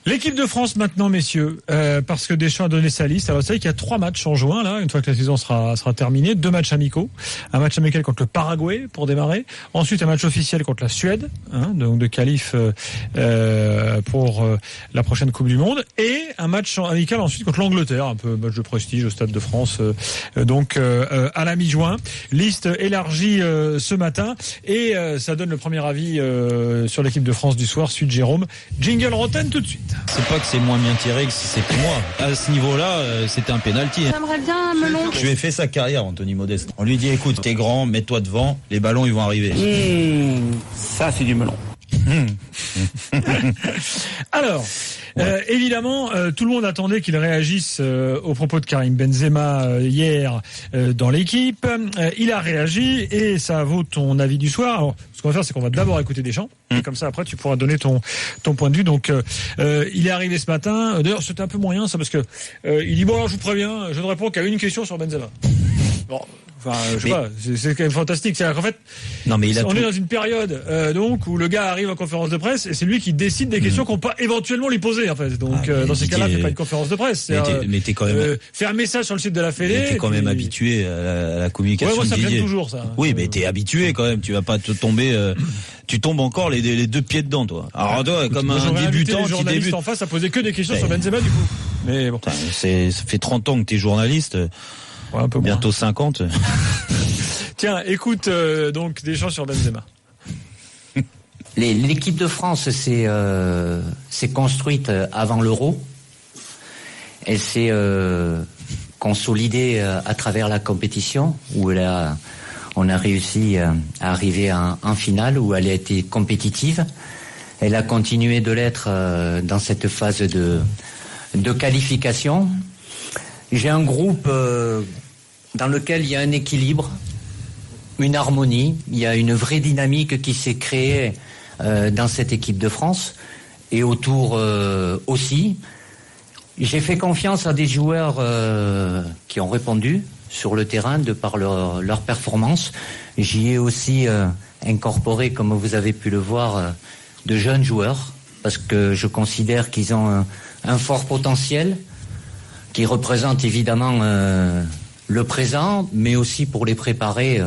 L'équipe de France maintenant, messieurs, parce que Deschamps a donné sa liste. Alors, vous savez qu'il y a 3 matchs en juin, là, une fois que la saison sera terminée. 2 matchs amicaux. Un match amical contre le Paraguay pour démarrer. Ensuite, un match officiel contre la Suède, donc de qualif pour la prochaine Coupe du Monde. Et un match amical ensuite contre l'Angleterre, un peu match de prestige au Stade de France, donc à la mi-juin. Liste élargie ce matin. Et ça donne le premier avis sur l'équipe de France du soir. Suite Jérôme. Jingle Rotten tout de suite. C'est pas que c'est moins bien tiré que si c'était moi. À ce niveau-là, c'était un penalty. J'aimerais bien Melon. Je lui ai fait sa carrière, Anthony Modeste. On lui dit, écoute, t'es grand, mets-toi devant, les ballons, ils vont arriver. Ça, c'est du melon. Alors, évidemment, tout le monde attendait qu'il réagisse au propos de Karim Benzema hier dans l'équipe. Il a réagi et ça vaut ton avis du soir. Alors, ce qu'on va faire, c'est qu'on va d'abord écouter Deschamps. Et comme ça, après, tu pourras donner ton point de vue. Donc, il est arrivé ce matin. D'ailleurs, c'était un peu moyen, ça, parce que il dit, bon, alors, je vous préviens, je ne réponds qu'à une question sur Benzema. Bon. Enfin, je sais pas, c'est quand même fantastique. C'est-à-dire qu'en fait, on est dans une période donc où le gars arrive en conférence de presse et c'est lui qui décide des questions qu'on peut éventuellement lui poser en fait. Donc dans ces cas-là, c'est pas une conférence de presse. Mais t'es quand même faire un message sur le site de la Fédé. T'es quand même habitué à la communication. Ouais, moi ça me gêne toujours ça. Oui, mais t'es habitué quand même. Tu vas pas te tomber. Tu tombes encore les 2 pieds dedans, toi. Alors toi, comme un débutant qui débute en face, à poser que des questions sur Benzema du coup. Mais bon, ça fait 30 ans que t'es journaliste. Ouais, un peu bientôt 50. Tiens, écoute donc Deschamps sur Benzema. L'équipe de France s'est construite avant l'Euro. Elle s'est consolidée à travers la compétition où on a réussi à arriver en finale où elle a été compétitive. Elle a continué de l'être dans cette phase de qualification. J'ai un groupe dans lequel il y a un équilibre, une harmonie, il y a une vraie dynamique qui s'est créée dans cette équipe de France et autour aussi. J'ai fait confiance à des joueurs qui ont répondu sur le terrain de par leur performance. J'y ai aussi incorporé, comme vous avez pu le voir, de jeunes joueurs parce que je considère qu'ils ont un fort potentiel qui représente évidemment le présent, mais aussi pour les préparer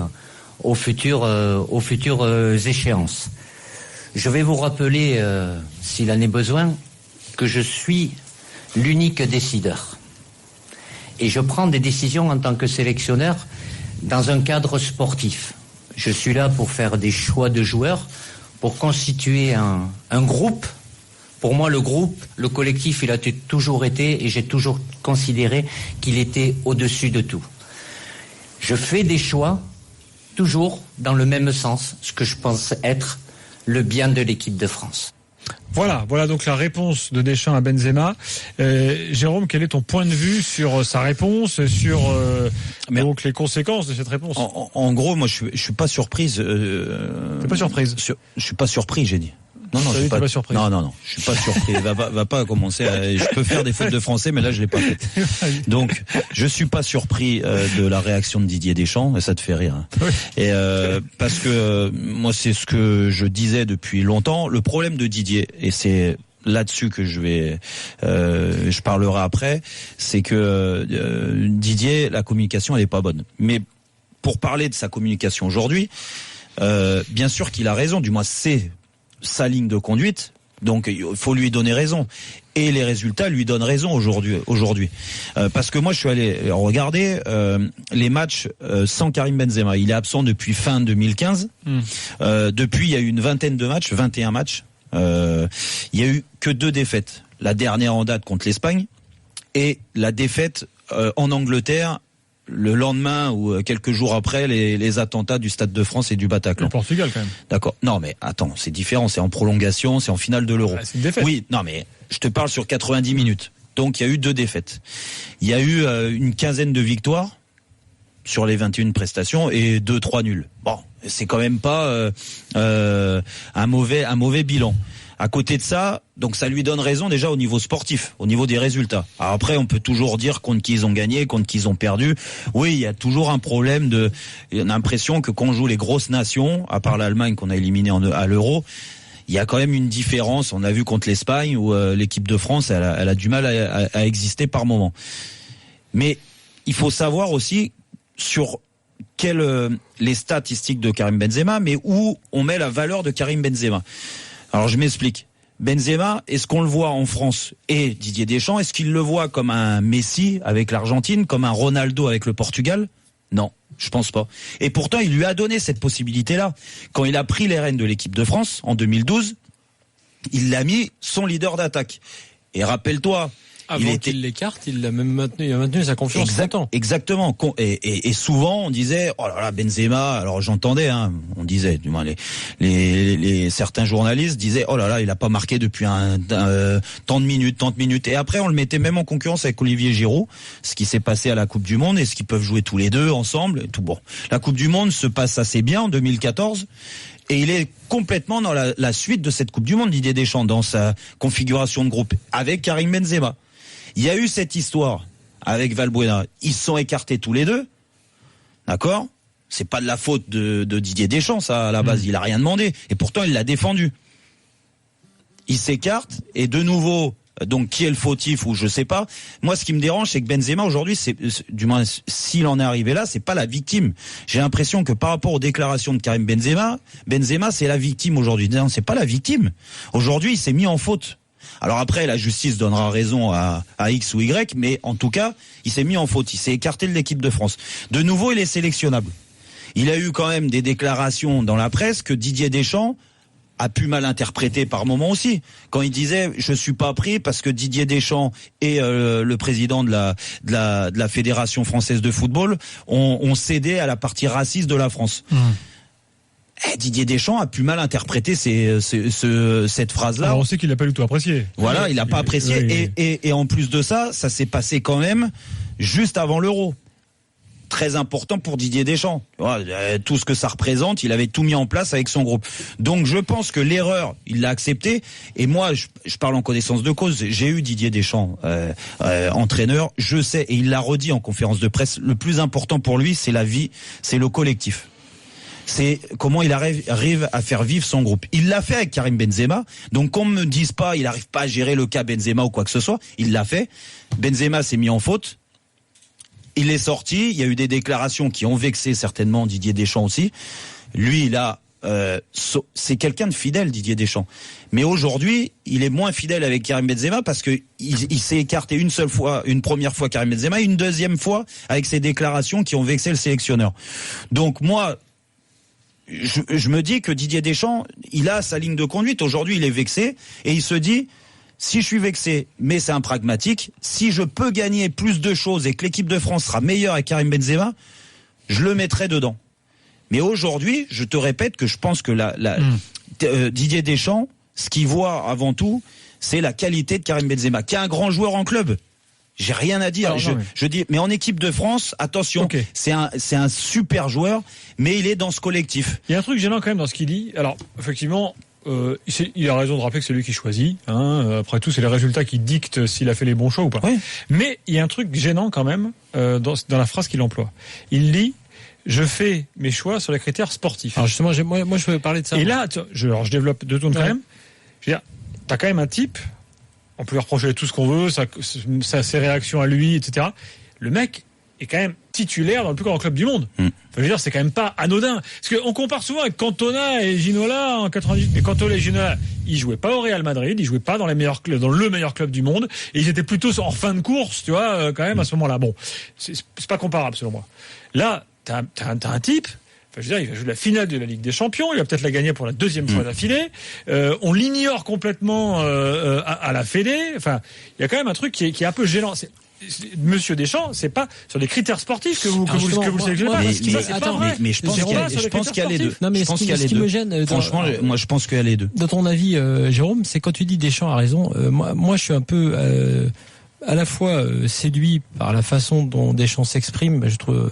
aux futures échéances. Je vais vous rappeler, s'il en est besoin, que je suis l'unique décideur. Et je prends des décisions en tant que sélectionneur dans un cadre sportif. Je suis là pour faire des choix de joueurs, pour constituer un groupe. Pour moi, le groupe, le collectif, il a toujours été, et j'ai toujours considéré qu'il était au-dessus de tout. Je fais des choix, toujours dans le même sens, ce que je pense être le bien de l'équipe de France. Voilà donc la réponse de Deschamps à Benzema. Jérôme, quel est ton point de vue sur sa réponse, sur donc les conséquences de cette réponse? En gros, moi, je suis pas surprise. T'es pas surprise? Je suis pas surpris, j'ai dit. Non, je suis pas surpris. Non, je suis pas surpris. Va pas commencer. Je peux faire des fautes de français, mais là, je l'ai pas fait. Donc, je suis pas surpris de la réaction de Didier Deschamps, et ça te fait rire. Oui. Et parce que moi, c'est ce que je disais depuis longtemps. Le problème de Didier, et c'est là-dessus que je parlerai après, c'est que Didier, la communication, elle est pas bonne. Mais pour parler de sa communication aujourd'hui, bien sûr qu'il a raison. Du moins, c'est sa ligne de conduite, donc il faut lui donner raison. Et les résultats lui donnent raison aujourd'hui. Parce que moi, je suis allé regarder les matchs sans Karim Benzema. Il est absent depuis fin 2015. Depuis, il y a eu une vingtaine de matchs, 21 matchs. Il y a eu que 2 défaites. La dernière en date contre l'Espagne et la défaite en Angleterre le lendemain ou quelques jours après les attentats du Stade de France et du Bataclan. Le Portugal quand même. D'accord. Non mais attends, c'est différent, c'est en prolongation, c'est en finale de l'Euro. C'est une défaite. Oui, non mais je te parle sur 90 minutes. Donc il y a eu 2 défaites. Il y a eu une quinzaine de victoires sur les 21 prestations et 2-3 nuls. Bon, c'est quand même pas un mauvais bilan. À côté de ça, donc ça lui donne raison déjà au niveau sportif, au niveau des résultats. Alors après, on peut toujours dire contre qui ils ont gagné, contre qui ils ont perdu. Oui, il y a toujours un problème il y a l'impression que quand on joue les grosses nations, à part l'Allemagne qu'on a éliminé à l'Euro, il y a quand même une différence. On a vu contre l'Espagne où l'équipe de France, elle a du mal à exister par moment. Mais il faut savoir aussi sur les statistiques de Karim Benzema, mais où on met la valeur de Karim Benzema. Alors je m'explique. Benzema, est-ce qu'on le voit en France et Didier Deschamps, est-ce qu'il le voit comme un Messi avec l'Argentine, comme un Ronaldo avec le Portugal? Non, je pense pas. Et pourtant, il lui a donné cette possibilité-là. Quand il a pris les rênes de l'équipe de France en 2012, il l'a mis son leader d'attaque. Et rappelle-toi, avant qu'il l'écarte, il a maintenu sa confiance longtemps. Exactement. Et souvent, on disait, oh là là, Benzema. Alors j'entendais, on disait, du moins les certains journalistes disaient, oh là là, il a pas marqué depuis tant de minutes. Et après, on le mettait même en concurrence avec Olivier Giroud, ce qui s'est passé à la Coupe du Monde et ce qu'ils peuvent jouer tous les deux ensemble. Et tout bon. La Coupe du Monde se passe assez bien en 2014. Et il est complètement dans la suite de cette Coupe du Monde, Didier Deschamps, dans sa configuration de groupe, avec Karim Benzema. Il y a eu cette histoire avec Valbuena. Ils se sont écartés tous les deux. D'accord? C'est pas de la faute de Didier Deschamps, ça, à la base. Il a rien demandé. Et pourtant, il l'a défendu. Il s'écarte. Et de nouveau, donc, qui est le fautif ou je sais pas. Moi, ce qui me dérange, c'est que Benzema, aujourd'hui, du moins, s'il en est arrivé là, c'est pas la victime. J'ai l'impression que par rapport aux déclarations de Karim Benzema, c'est la victime aujourd'hui. Non, c'est pas la victime. Aujourd'hui, il s'est mis en faute. Alors après, la justice donnera raison à X ou Y, mais en tout cas, il s'est mis en faute, il s'est écarté de l'équipe de France. De nouveau, il est sélectionnable. Il a eu quand même des déclarations dans la presse que Didier Deschamps a pu mal interpréter par moment aussi. Quand il disait « je suis pas pris parce que Didier Deschamps et le président de la Fédération française de football ont cédé à la partie raciste de la France ». Didier Deschamps a pu mal interpréter cette phrase-là. Alors on sait qu'il n'a pas du tout apprécié. Voilà, il n'a pas apprécié. Oui. Et en plus de ça, ça s'est passé quand même juste avant l'Euro. Très important pour Didier Deschamps. Voilà, tout ce que ça représente, il avait tout mis en place avec son groupe. Donc je pense que l'erreur, il l'a acceptée. Et moi, je parle en connaissance de cause. J'ai eu Didier Deschamps, entraîneur. Je sais, et il l'a redit en conférence de presse, le plus important pour lui, c'est la vie, c'est le collectif. C'est comment il arrive à faire vivre son groupe. Il l'a fait avec Karim Benzema. Donc qu'on me dise pas, il n'arrive pas à gérer le cas Benzema ou quoi que ce soit. Il l'a fait. Benzema s'est mis en faute. Il est sorti. Il y a eu des déclarations qui ont vexé certainement Didier Deschamps aussi. Lui, il a, c'est quelqu'un de fidèle, Didier Deschamps. Mais aujourd'hui, il est moins fidèle avec Karim Benzema parce que il s'est écarté une première fois Karim Benzema, et une deuxième fois avec ses déclarations qui ont vexé le sélectionneur. Donc moi, je me dis que Didier Deschamps, il a sa ligne de conduite. Aujourd'hui, il est vexé et il se dit, si je suis vexé, mais c'est un pragmatique, si je peux gagner plus de choses et que l'équipe de France sera meilleure avec Karim Benzema, je le mettrai dedans. Mais aujourd'hui, je te répète que je pense que Didier Deschamps, ce qu'il voit avant tout, c'est la qualité de Karim Benzema, qui est un grand joueur en club. J'ai rien à dire. Alors, je dis, mais en équipe de France, attention, okay. C'est un super joueur, mais il est dans ce collectif. Il y a un truc gênant quand même dans ce qu'il dit. Alors, effectivement, il a raison de rappeler que c'est lui qui choisit. Après tout, c'est les résultats qui dictent s'il a fait les bons choix ou pas. Oui. Mais il y a un truc gênant quand même dans la phrase qu'il emploie. Il dit, je fais mes choix sur les critères sportifs. Alors justement, moi je veux parler de ça. Et là, je développe deux tours quand même. Je veux dire, t'as quand même un type. On peut lui reprocher tout ce qu'on veut, ses réactions à lui, etc. Le mec est quand même titulaire dans le plus grand club du monde. Enfin, je veux dire, c'est quand même pas anodin. Parce qu'on compare souvent avec Cantona et Ginola en 98. Mais Cantona et Ginola, ils jouaient pas au Real Madrid, ils jouaient pas dans le meilleur club du monde. Et ils étaient plutôt en fin de course, tu vois, quand même, à ce moment-là. Bon, c'est pas comparable, selon moi. Là, t'as un type. Je veux dire, il va jouer la finale de la Ligue des Champions, il va peut-être la gagner pour la deuxième fois d'affilée. On l'ignore complètement à la Fédé. Enfin, il y a quand même un truc qui est un peu gênant. Monsieur Deschamps, c'est pas sur les critères sportifs que vous sélectionnez pas. Mais je pense qu'il y a les deux. Non, mais ce qui me gêne, franchement, moi je pense qu'il y a les deux. Dans ton avis, Jérôme, c'est quand tu dis Deschamps a raison. Moi, je suis un peu à la fois séduit par la façon dont Deschamps s'exprime. Je trouve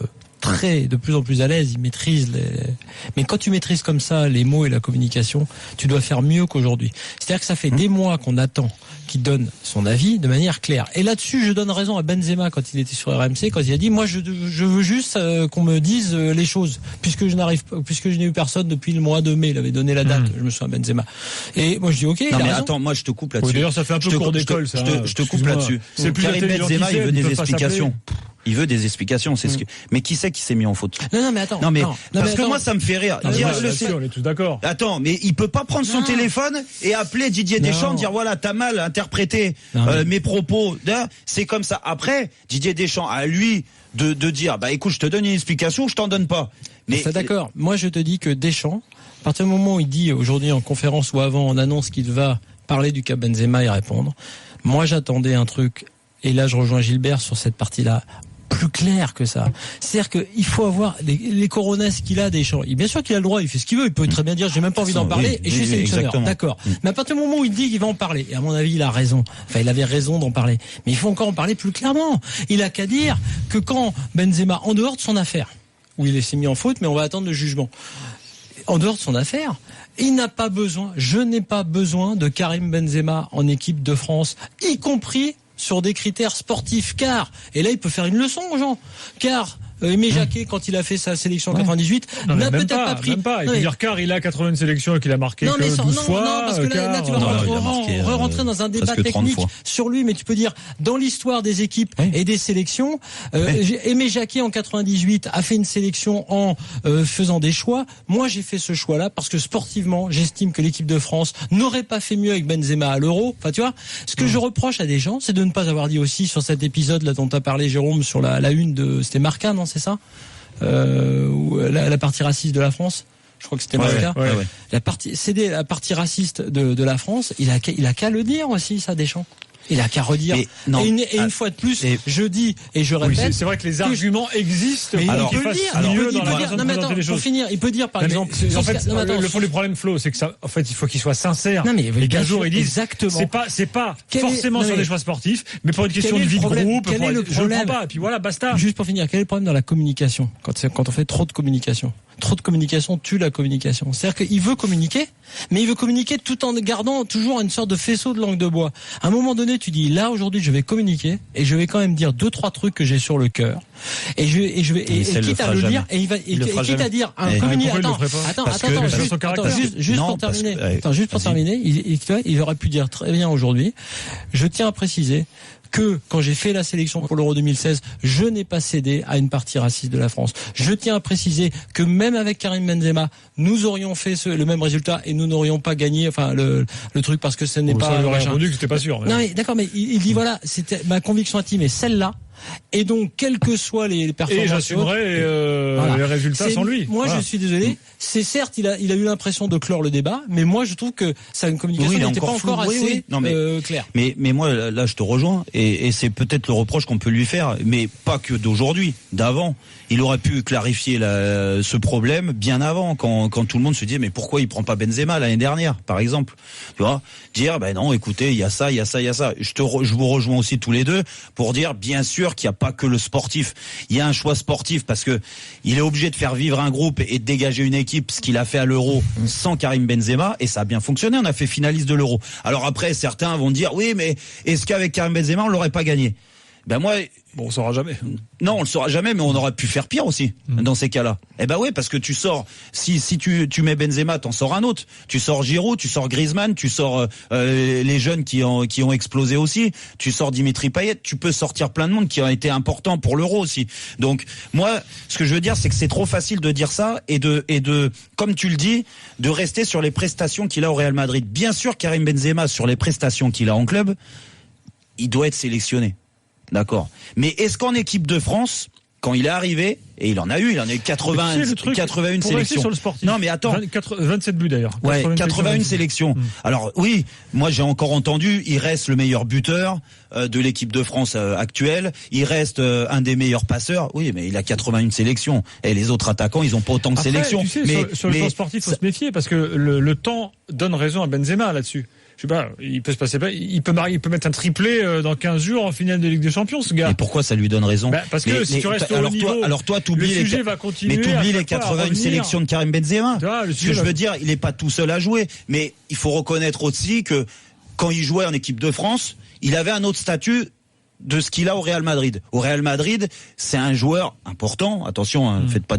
de plus en plus à l'aise, il maîtrise mais quand tu maîtrises comme ça les mots et la communication, tu dois faire mieux qu'aujourd'hui. C'est-à-dire que ça fait des mois qu'on attend qu'il donne son avis de manière claire. Et là-dessus, je donne raison à Benzema quand il était sur RMC, quand il a dit, moi, je veux juste qu'on me dise les choses, puisque je n'ai eu personne depuis le mois de mai. Il avait donné la date, je me souviens, Benzema. Et moi, je dis, ok, non, mais attends, moi, je te coupe là-dessus. D'ailleurs, ça fait un peu cours d'école, ça. Je te coupe là-dessus. C'est plus Karim Benzema, il veut des explications. Il veut des explications, c'est ce que. Mais qui c'est qui s'est mis en faute? Non, mais attends. Parce que moi, ça me fait rire. On est tous d'accord. Attends, mais il peut pas prendre son téléphone et appeler Didier Deschamps, dire voilà, t'as mal interprété mes propos. C'est comme ça. Après, Didier Deschamps, à lui de dire, bah écoute, je te donne une explication, je t'en donne pas. Mais c'est d'accord. Moi, je te dis que Deschamps, à partir du moment où il dit aujourd'hui en conférence ou avant, on annonce qu'il va parler du cas Benzema et répondre. Moi, j'attendais un truc. Et là, je rejoins Gilbert sur cette partie-là. Plus clair que ça. C'est-à-dire qu'il faut avoir les coronas qu'il a des champs. Bien sûr qu'il a le droit, il fait ce qu'il veut, il peut très bien dire j'ai même pas envie d'en parler et je suis sélectionneur. D'accord. Mais à partir du moment où il dit qu'il va en parler, et à mon avis il a raison, enfin il avait raison d'en parler, mais il faut encore en parler plus clairement. Il a qu'à dire que quand Benzema, en dehors de son affaire, où il s'est mis en faute, mais on va attendre le jugement, en dehors de son affaire, il n'a pas besoin, je n'ai pas besoin de Karim Benzema en équipe de France, y compris sur des critères sportifs, car, et là il peut faire une leçon aux gens, car Aimé Jacquet, quand il a fait sa sélection en 98, n'a peut-être pas pris. Même pas. Il peut dire car il a 80 sélections et qu'il a marqué 12 fois. Non, parce que là tu vas rentrer dans un débat technique sur lui, mais tu peux dire, dans l'histoire des équipes et des sélections, Aimé Jacquet en 98 a fait une sélection en faisant des choix. Moi, j'ai fait ce choix-là parce que sportivement, j'estime que l'équipe de France n'aurait pas fait mieux avec Benzema à l'Euro. Enfin, tu vois, ce que je reproche à des gens, c'est de ne pas avoir dit aussi sur cet épisode là dont tu as parlé, Jérôme, sur la une de, c'était Marca, non? C'est ça, la partie raciste de la France. Je crois que c'était Marca. La partie raciste de la France. Il a qu'à le dire aussi, ça, Deschamps. Il a qu'à redire. Une fois de plus, je dis et je répète. C'est vrai que les arguments existent. Mais il peut le dire. Non, mais attends, pour finir, il peut dire par exemple. En fait, le fond du problème, Flo, c'est que ça, en fait, il faut qu'il soit sincère. Non, mais et qu'un jour, il dise exactement. C'est pas forcément sur des choix sportifs, mais pour une question de vie de groupe. Quel est le problème? Je le prends pas. Et puis voilà, basta. Juste pour finir, quel est le problème dans la communication quand on fait trop de communication? Trop de communication tue la communication. C'est-à-dire qu'il veut communiquer, mais il veut communiquer tout en gardant toujours une sorte de faisceau de langue de bois. À un moment donné, tu dis, là, aujourd'hui, je vais communiquer, et je vais quand même dire 2-3 trucs que j'ai sur le cœur. Et quitte à le dire, et quitte à dire un communiqué. Juste pour terminer, il aurait pu dire très bien aujourd'hui, je tiens à préciser que quand j'ai fait la sélection pour l'Euro 2016, je n'ai pas cédé à une partie raciste de la France. Je tiens à préciser que même avec Karim Benzema, nous aurions fait le même résultat et nous n'aurions pas gagné, enfin le truc parce que ce n'est pas. Ça aurait répondu que c'était pas sûr. Non mais d'accord, mais il dit voilà, c'était ma conviction intime est celle-là. Et donc, quelles que soient les performances, et j'assumerai les résultats sans lui. Moi, je suis désolé. C'est certes, il a eu l'impression de clore le débat, mais moi, je trouve que sa communication n'était pas encore assez claire. Mais moi, là, je te rejoins, et c'est peut-être le reproche qu'on peut lui faire, mais pas que d'aujourd'hui, d'avant. Il aurait pu clarifier ce problème bien avant, quand tout le monde se disait mais pourquoi il prend pas Benzema l'année dernière, par exemple. Tu vois, dire ben non, écoutez, il y a ça. Je vous rejoins aussi tous les deux pour dire bien sûr qu'il n'y a pas que le sportif. Il y a un choix sportif parce que il est obligé de faire vivre un groupe et de dégager une équipe, ce qu'il a fait à l'Euro sans Karim Benzema, et ça a bien fonctionné. On a fait finaliste de l'Euro. Alors après, certains vont dire oui, mais est-ce qu'avec Karim Benzema on l'aurait pas gagné? Ben moi, on saura jamais. Non, on le saura jamais, mais on aurait pu faire pire aussi dans ces cas-là. Eh ben oui, parce que tu sors, si tu mets Benzema, t'en sors un autre. Tu sors Giroud, tu sors Griezmann, tu sors les jeunes qui ont explosé aussi. Tu sors Dimitri Payet. Tu peux sortir plein de monde qui ont été importants pour l'Euro aussi. Donc moi, ce que je veux dire, c'est que c'est trop facile de dire ça et de comme tu le dis, de rester sur les prestations qu'il a au Real Madrid. Bien sûr, Karim Benzema, sur les prestations qu'il a en club, il doit être sélectionné. D'accord. Mais est-ce qu'en équipe de France, quand il est arrivé, et il en a eu 81 sélections. Sur le sportif. Non, mais attends. 27 buts d'ailleurs. Ouais, 81 sélections. Alors oui, moi j'ai encore entendu, il reste le meilleur buteur de l'équipe de France actuelle. Il reste un des meilleurs passeurs. Oui, mais il a 81 sélections. Et les autres attaquants, ils ont pas autant de sélections. Tu sais, sur le plan sportif, faut se méfier parce que le temps donne raison à Benzema là-dessus. je sais pas, il peut se passer pas, il peut mettre un triplé dans 15 jours en finale de Ligue des Champions, ce gars. Et pourquoi ça lui donne raison? Parce que si tu restes au haut niveau, alors toi, t'oublies le sujet va continuer. Mais t'oublies les 81 sélections de Karim Benzema. Ce que je veux dire, il est pas tout seul à jouer, mais il faut reconnaître aussi que quand il jouait en équipe de France, il avait un autre statut de ce qu'il a au Real Madrid. Au Real Madrid, c'est un joueur important. Attention, hein, faites pas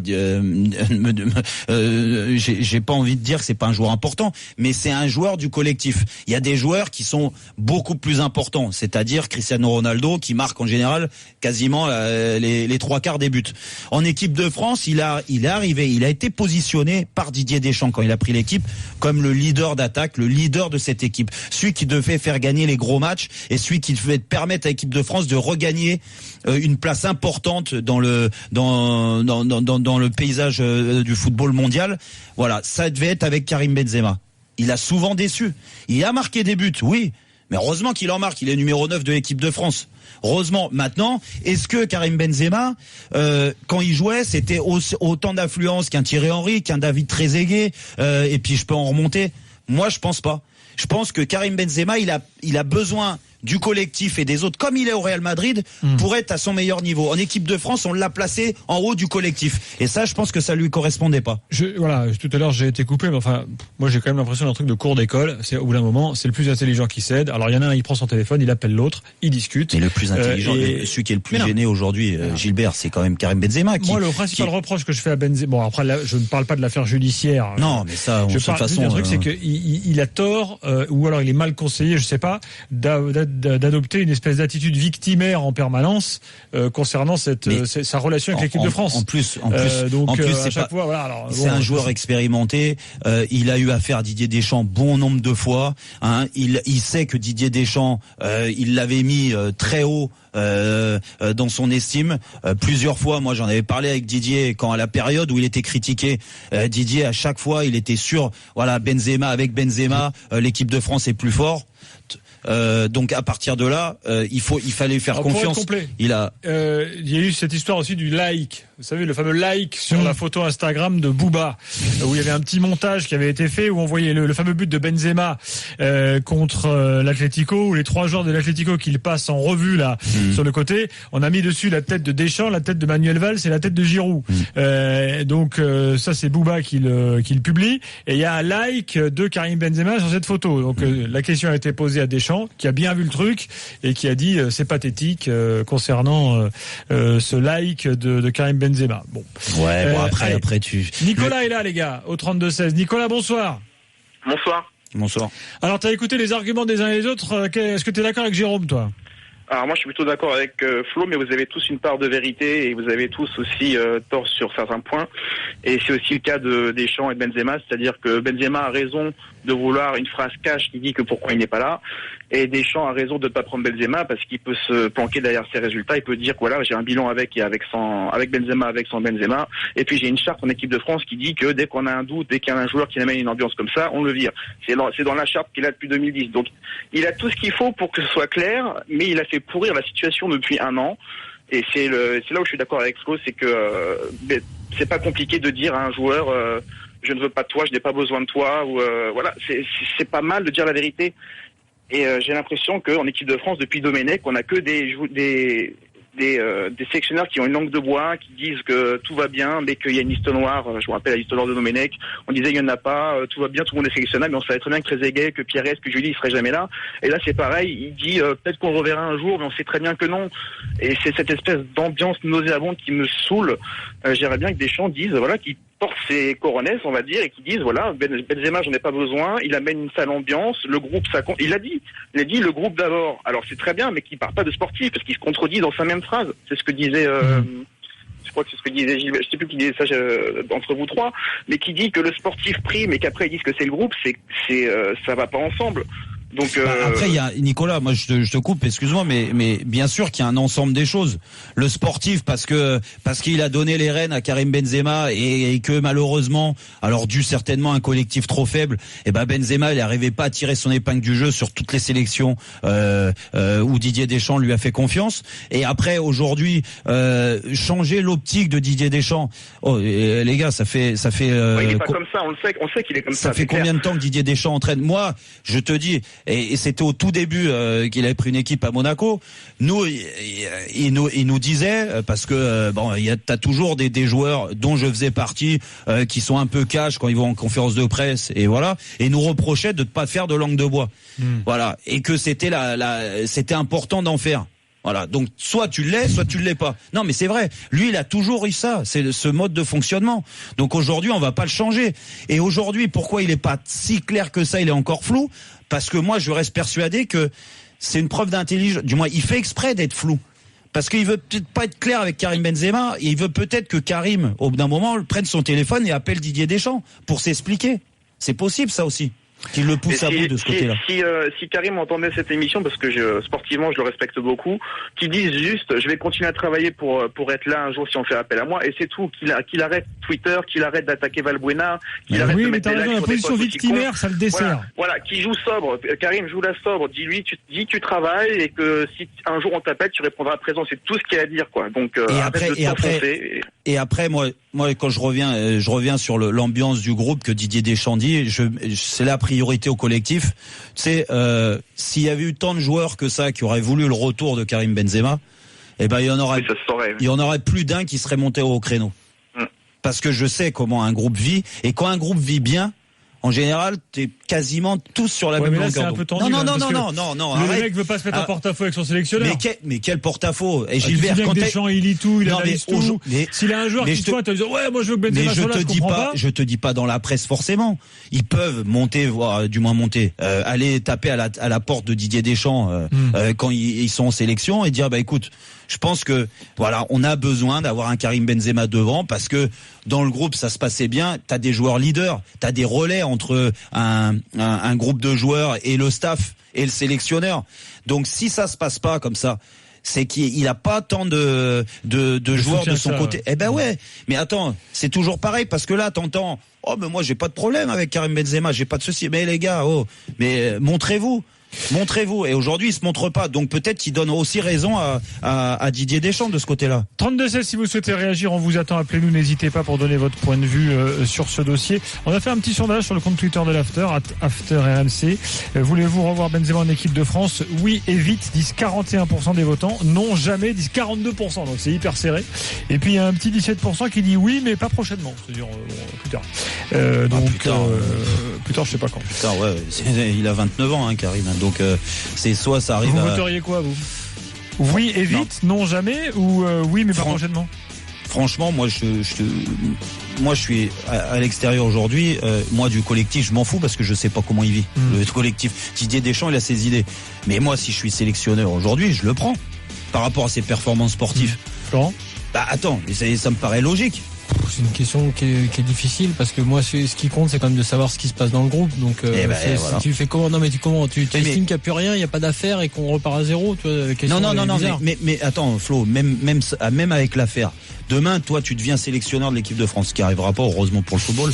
j'ai pas envie de dire que c'est pas un joueur important, mais c'est un joueur du collectif. Il y a des joueurs qui sont beaucoup plus importants, c'est-à-dire Cristiano Ronaldo qui marque en général quasiment les trois quarts des buts. En équipe de France, il est arrivé, il a été positionné par Didier Deschamps quand il a pris l'équipe comme le leader d'attaque, le leader de cette équipe, celui qui devait faire gagner les gros matchs et celui qui devait permettre à l'équipe de France de regagner une place importante dans le paysage du football mondial. Voilà, ça devait être avec Karim Benzema. Il a souvent déçu. Il a marqué des buts, oui, mais heureusement qu'il en marque. Il est numéro 9 de l'équipe de France. Heureusement. Maintenant, est-ce que Karim Benzema, quand il jouait, c'était autant d'affluence qu'un Thierry Henry, qu'un David Trezeguet, et puis je peux en remonter? Moi, je pense pas. Je pense que Karim Benzema, il a besoin du collectif et des autres, comme il est au Real Madrid, pour être à son meilleur niveau. En équipe de France, on l'a placé en haut du collectif. Et ça, je pense que ça lui correspondait pas. Voilà, tout à l'heure, j'ai été coupé, mais enfin, moi, j'ai quand même l'impression d'un truc de cours d'école. C'est, au bout d'un moment, c'est le plus intelligent qui cède. Alors, il y en a un, il prend son téléphone, il appelle l'autre, il discute. Et le plus intelligent, celui qui est le plus gêné aujourd'hui, Gilbert, c'est quand même Karim Benzema. Moi, le principal reproche que je fais à Benzema, bon, après, là, je ne parle pas de l'affaire judiciaire. Non, mais ça, de toute façon. Le truc, c'est qu'il a tort, ou alors il est mal conseillé, je sais pas, d'adopter une espèce d'attitude victimaire en permanence concernant sa relation avec l'équipe de France. En plus, à chaque fois, voilà. Alors, c'est un joueur expérimenté. Il a eu affaire à Didier Deschamps bon nombre de fois. Hein. Il sait que Didier Deschamps, il l'avait mis très haut dans son estime plusieurs fois. Moi, j'en avais parlé avec Didier quand à la période où il était critiqué. Didier, à chaque fois, il était sûr. Voilà, avec Benzema, l'équipe de France est plus fort. Donc à partir de là, il fallait faire confiance. Il y a eu cette histoire aussi du like. Vous savez, le fameux like sur la photo Instagram de Booba, où il y avait un petit montage qui avait été fait, où on voyait le fameux but de Benzema contre l'Atlético, où les trois joueurs de l'Atlético qu'il passe en revue là sur le côté. On a mis dessus la tête de Deschamps, la tête de Manuel Valls et la tête de Giroud. Donc ça c'est Booba qui le publie, et il y a un like de Karim Benzema sur cette photo. Donc la question a été posée à Deschamps, qui a bien vu le truc et qui a dit c'est pathétique concernant ce like de Karim Benzema. Bon. Ouais, bon après tu. Nicolas est là, les gars, au 32-16. Nicolas, bonsoir. Bonsoir. Alors, t'as écouté les arguments des uns et des autres. Est-ce que t'es d'accord avec Jérôme, toi? Alors moi je suis plutôt d'accord avec Flo, mais vous avez tous une part de vérité et vous avez tous aussi tort sur certains points. Et c'est aussi le cas de Deschamps et de Benzema, c'est-à-dire que Benzema a raison de vouloir une phrase cash qui dit que pourquoi il n'est pas là, et Deschamps a raison de ne pas prendre Benzema parce qu'il peut se planquer derrière ses résultats. Il peut dire que voilà, j'ai un bilan avec Benzema, avec sans Benzema, et puis j'ai une charte en équipe de France qui dit que dès qu'on a un doute, dès qu'il y a un joueur qui amène une ambiance comme ça, on le vire. C'est dans la charte qu'il a depuis 2010. Donc il a tout ce qu'il faut pour que ce soit clair, mais il a fait pourrir la situation depuis un an. Et c'est là où je suis d'accord avec Flo, c'est que c'est pas compliqué de dire à un joueur je ne veux pas de toi, je n'ai pas besoin de toi, ou voilà, c'est pas mal de dire la vérité. Et j'ai l'impression qu'en équipe de France, depuis Domenech, on a que des sélectionneurs qui ont une langue de bois, qui disent que tout va bien, mais qu'il y a une liste noire. Je me rappelle la liste noire de Domenech. On disait il y en a pas, tout va bien, tout le monde est sélectionnable, mais on savait très bien que Trezeguet, que Pires, que Julie, il serait jamais là. Et là, c'est pareil. Il dit peut-être qu'on le reverra un jour, mais on sait très bien que non. Et c'est cette espèce d'ambiance nauséabonde qui me saoule. J'aimerais bien que Deschamps dise, voilà, qu'il porte ses coronesses, on va dire, et qui disent voilà, Benzema, j'en ai pas besoin, il amène une sale ambiance, le groupe, ça compte. Il a dit le groupe d'abord. Alors c'est très bien, mais qu'il parle pas de sportif, parce qu'il se contredit dans sa même phrase. C'est ce que disait, je crois que c'est ce que disait Gilbert, je sais plus qui disait ça entre vous trois, mais qui dit que le sportif prime et qu'après ils disent que c'est le groupe, ça va pas ensemble. Donc après il y a Nicolas, moi je te coupe, excuse-moi, mais bien sûr qu'il y a un ensemble des choses. Le sportif parce qu'il a donné les rênes à Karim Benzema et que malheureusement, alors dû certainement à un collectif trop faible, et Benzema il n'arrivait pas à tirer son épingle du jeu sur toutes les sélections où Didier Deschamps lui a fait confiance. Et après aujourd'hui changer l'optique de Didier Deschamps. Oh les gars, ça fait il est pas comme ça, on sait qu'il est comme ça. Ça fait combien de temps que Didier Deschamps entraîne? Moi, je te dis, et c'était au tout début qu'il avait pris une équipe à Monaco. Nous, il nous disait, parce que t'as toujours des joueurs dont je faisais partie qui sont un peu cash quand ils vont en conférence de presse, et voilà, et nous reprochait de ne pas faire de langue de bois. Voilà, et que c'était c'était important d'en faire. Voilà, donc soit tu l'es, soit tu l'es pas. Non, mais c'est vrai. Lui, il a toujours eu ça. C'est ce mode de fonctionnement. Donc aujourd'hui, on va pas le changer. Et aujourd'hui, pourquoi il est pas si clair que ça? Il est encore flou. Parce que moi, je reste persuadé que c'est une preuve d'intelligence. Du moins, il fait exprès d'être flou. Parce qu'il veut peut-être pas être clair avec Karim Benzema. Et il veut peut-être que Karim, au bout d'un moment, prenne son téléphone et appelle Didier Deschamps pour s'expliquer. C'est possible, ça aussi. Qu'il le pousse à bout de ce côté-là. Si Karim entendait cette émission, parce que sportivement je le respecte beaucoup, qu'il dise juste je vais continuer à travailler pour être là un jour si on fait appel à moi, et c'est tout, qu'il arrête Twitter, qu'il arrête d'attaquer Valbuena, qu'il arrête de mettre des likes la sur des position posts victimaire, ça le dessert. Voilà, qu'il joue sobre. Karim joue la sobre. Dis-lui, tu travailles, et que si un jour on t'appelle, tu répondras présent. C'est tout ce qu'il y a à dire, quoi. Donc et après, moi quand je reviens sur l'ambiance du groupe que Didier Deschamps dit, c'est la priorité au collectif. Tu sais, s'il y avait eu tant de joueurs que ça qui auraient voulu le retour de Karim Benzema, eh ben il y en aurait plus d'un qui serait monté au créneau. Parce que je sais comment un groupe vit, et quand un groupe vit bien, en général, t'es quasiment tous sur la même longueur d'onde. Non. Le mec veut pas se mettre en porte-à-faux avec son sélectionneur. Mais quel porte-à-faux? Et Gilbert, quand Deschamps, il lit tout, il analyse tout. S'il a un joueur qui se pointe, il dit ouais, moi je veux que Benzema soit là, je comprends pas. Je te dis pas dans la presse forcément. Ils peuvent monter, aller taper à la porte de Didier Deschamps quand ils sont en sélection et dire écoute, je pense que on a besoin d'avoir un Karim Benzema devant, parce que dans le groupe ça se passait bien, t'as des joueurs leaders, t'as des relais entre un groupe de joueurs et le staff et le sélectionneur. Donc si ça se passe pas comme ça, c'est qu'il a pas tant de joueurs de son côté. Eh ben ouais, mais attends, c'est toujours pareil, parce que là t'entends mais moi j'ai pas de problème avec Karim Benzema, j'ai pas de souci. Mais les gars, mais montrez-vous. Et aujourd'hui, il se montre pas. Donc peut-être qu'il donne aussi raison à Didier Deschamps de ce côté-là. 32-16, si vous souhaitez réagir, on vous attend. Appelez-nous, n'hésitez pas pour donner votre point de vue sur ce dossier. On a fait un petit sondage sur le compte Twitter de l'After, @AfterRMC. Voulez-vous revoir Benzema en équipe de France? Oui et vite, disent 41% des votants. Non, jamais, disent 42%. Donc c'est hyper serré. Et puis il y a un petit 17% qui dit oui, mais pas prochainement. C'est-à-dire plus tard. Plus tard, je sais pas quand. Putain, ouais, il a 29 ans, Karim. Donc c'est soit ça arrive. Vous voteriez quoi, vous? Oui et vite, non jamais, ou oui mais pas prochainement? Franchement, moi je suis à l'extérieur aujourd'hui. Moi du collectif, je m'en fous, parce que je sais pas comment il vit. Le collectif. Didier Deschamps, il a ses idées. Mais moi, si je suis sélectionneur aujourd'hui, je le prends par rapport à ses performances sportives. Florent? Attends, ça me paraît logique. C'est une question qui est difficile, parce que moi, ce qui compte, c'est quand même de savoir ce qui se passe dans le groupe. Donc, tu fais comment? Non, mais tu estimes qu'il n'y a plus rien, il n'y a pas d'affaire et qu'on repart à zéro, tu vois? Non, mais attends, Flo, même avec l'affaire. Demain, toi, tu deviens sélectionneur de l'équipe de France, ce qui arrivera pas, heureusement pour le football.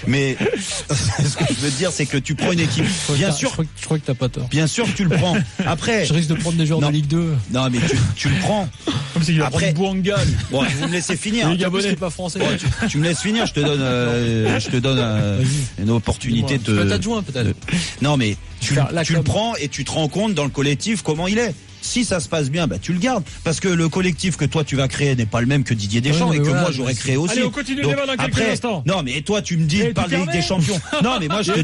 Mais ce que je veux dire, c'est que tu prends une équipe. Bien sûr. Je crois que t'as pas tort. Bien sûr que tu le prends. Après. Je risque de prendre des joueurs de Ligue 2. Non, mais tu le prends. Comme si il va prendre Bouanga. Bon, vous me laissez finir. Les Gabonais, pas français. Bon, tu me laisses finir, je te donne une opportunité de. Tu peux t'adjoindre, peut-être. Non, mais tu le prends et tu te rends compte dans le collectif comment il est. Si ça se passe bien, tu le gardes, parce que le collectif que toi tu vas créer n'est pas le même que Didier Deschamps, et que moi j'aurais créé aussi. Allez, on continue le débat dans quelques instants. Non, mais toi tu me dis de parler de Ligue des Champions. Non, mais moi je te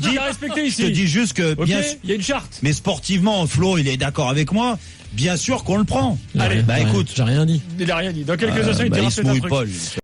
dis juste que bien, il y a une charte. Mais sportivement, Flo, il est d'accord avec moi. Bien sûr qu'on le prend. Allez, écoute, j'ai rien dit. Il a rien dit. Dans quelques instants, il dira peut-être un truc.